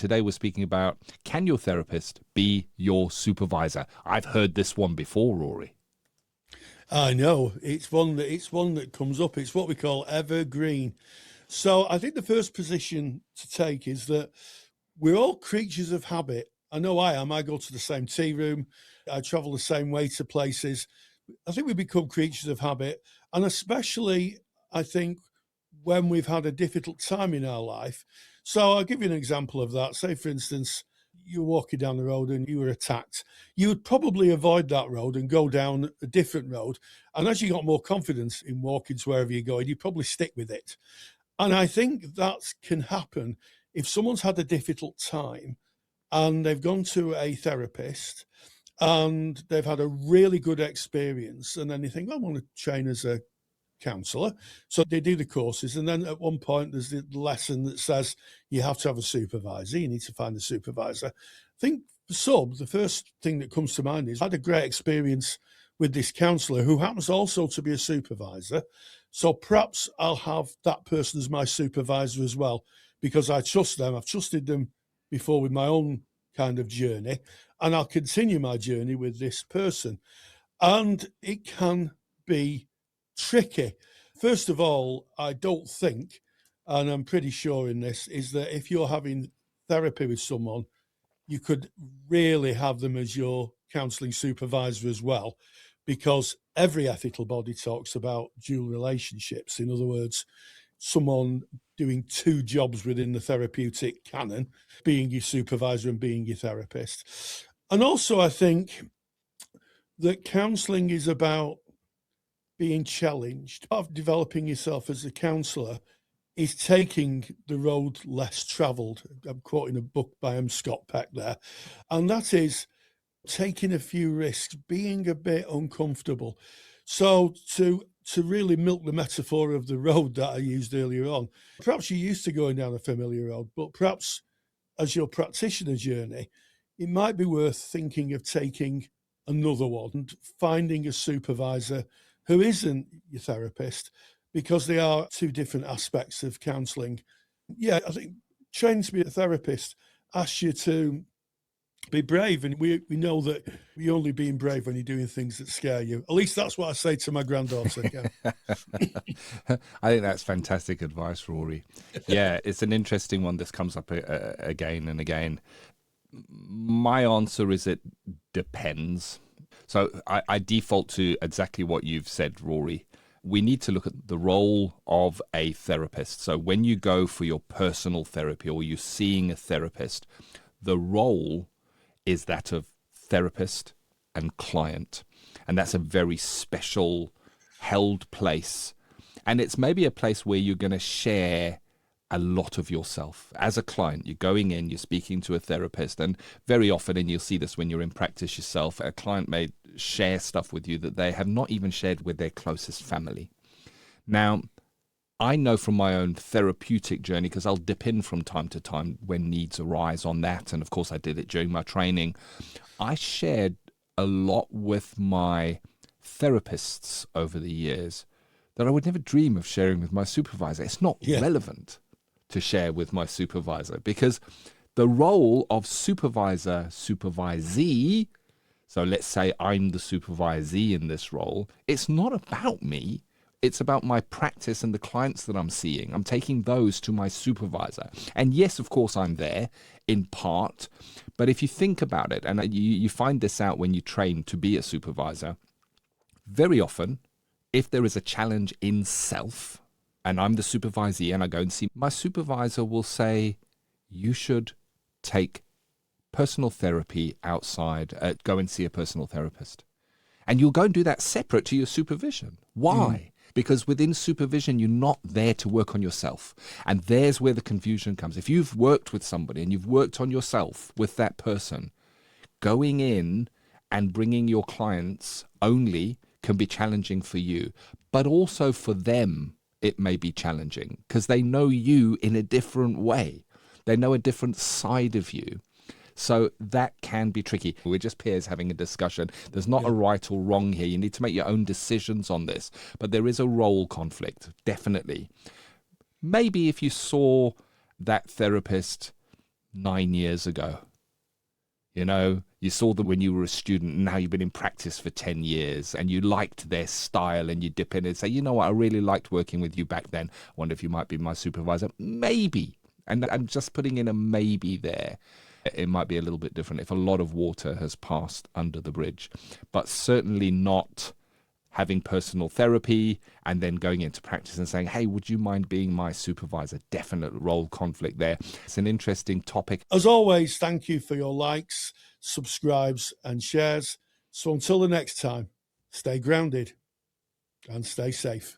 Today we're speaking about, can your therapist be your supervisor? I've heard this one before, Rory. I know. It's one that comes up. It's what we call evergreen. So I think the first position to take is that we're all creatures of habit. I know I am. I go to the same tea room. I travel the same way to places. I think we become creatures of habit. And especially, I think, when we've had a difficult time in our life. So I'll give you an example of that. Say, for instance, you're walking down the road and you were attacked. You would probably avoid that road and go down a different road. And as you got more confidence in walking to wherever you're going, you probably stick with it. And I think that can happen if someone's had a difficult time and they've gone to a therapist and they've had a really good experience. And then you think, I want to train as a counsellor. So they do the courses. And then at one point, there's the lesson that says you have to have a supervisor. You need to find a supervisor. I think for some, the first thing that comes to mind is I had a great experience with this counsellor who happens also to be a supervisor. So perhaps I'll have that person as my supervisor as well, because I trust them. I've trusted them before with my own kind of journey, and I'll continue my journey with this person. And it can be tricky. First of all, I don't think, and I'm pretty sure in this, is that if you're having therapy with someone, you could really have them as your counselling supervisor as well, because every ethical body talks about dual relationships. In other words, someone doing two jobs within the therapeutic canon, being your supervisor and being your therapist. And also, I think that counselling is about being challenged. Part of developing yourself as a counsellor is taking the road less travelled. I'm quoting a book by Scott Peck there. And that is taking a few risks, being a bit uncomfortable. So to really milk the metaphor of the road that I used earlier on, perhaps you're used to going down a familiar road, but perhaps as your practitioner journey, it might be worth thinking of taking another one and finding a supervisor who isn't your therapist, because they are two different aspects of counselling. Yeah, I think training to be a therapist asks you to be brave, and we know that you're only being brave when you're doing things that scare you. At least that's what I say to my granddaughter. Yeah. I think that's fantastic advice, Rory. Yeah, it's an interesting one. This comes up again and again. My answer is it depends. So I default to exactly what you've said, Rory. We need to look at the role of a therapist. So when you go for your personal therapy or you're seeing a therapist, the role is that of therapist and client. And that's a very special held place. And it's maybe a place where you're going to share a lot of yourself. As a client, you're going in, you're speaking to a therapist, and very often, and you'll see this when you're in practice yourself, a client may share stuff with you that they have not even shared with their closest family. Now, I know from my own therapeutic journey, because I'll dip in from time to time when needs arise on that, and of course I did it during my training, I shared a lot with my therapists over the years that I would never dream of sharing with my supervisor. It's not relevant to share with my supervisor, because the role of supervisor, supervisee, so let's say I'm the supervisee in this role, it's not about me. It's about my practice and the clients that I'm seeing. I'm taking those to my supervisor. And yes, of course, I'm there in part. But if you think about it, and you find this out when you train to be a supervisor, very often, if there is a challenge in self, and I'm the supervisee and I go and see, my supervisor will say, you should take personal therapy outside, go and see a personal therapist. And you'll go and do that separate to your supervision. Why? Because within supervision, you're not there to work on yourself. And there's where the confusion comes. If you've worked with somebody and you've worked on yourself with that person, going in and bringing your clients only can be challenging for you, but also for them, it may be challenging because they know you in a different way. They know a different side of you. So that can be tricky. We're just peers having a discussion. There's not a right or wrong here. You need to make your own decisions on this. But there is a role conflict, definitely. Maybe if you saw that therapist 9 years ago. You know, you saw them when you were a student, and now you've been in practice for 10 years, and you liked their style, and you dip in and say, you know what, I really liked working with you back then. I wonder if you might be my supervisor. Maybe. And I'm just putting in a maybe there. It might be a little bit different if a lot of water has passed under the bridge, but certainly not having personal therapy and then going into practice and saying, hey, would you mind being my supervisor? Definite role conflict there. It's an interesting topic. As always, thank you for your likes, subscribes, and shares. So until the next time, stay grounded and stay safe.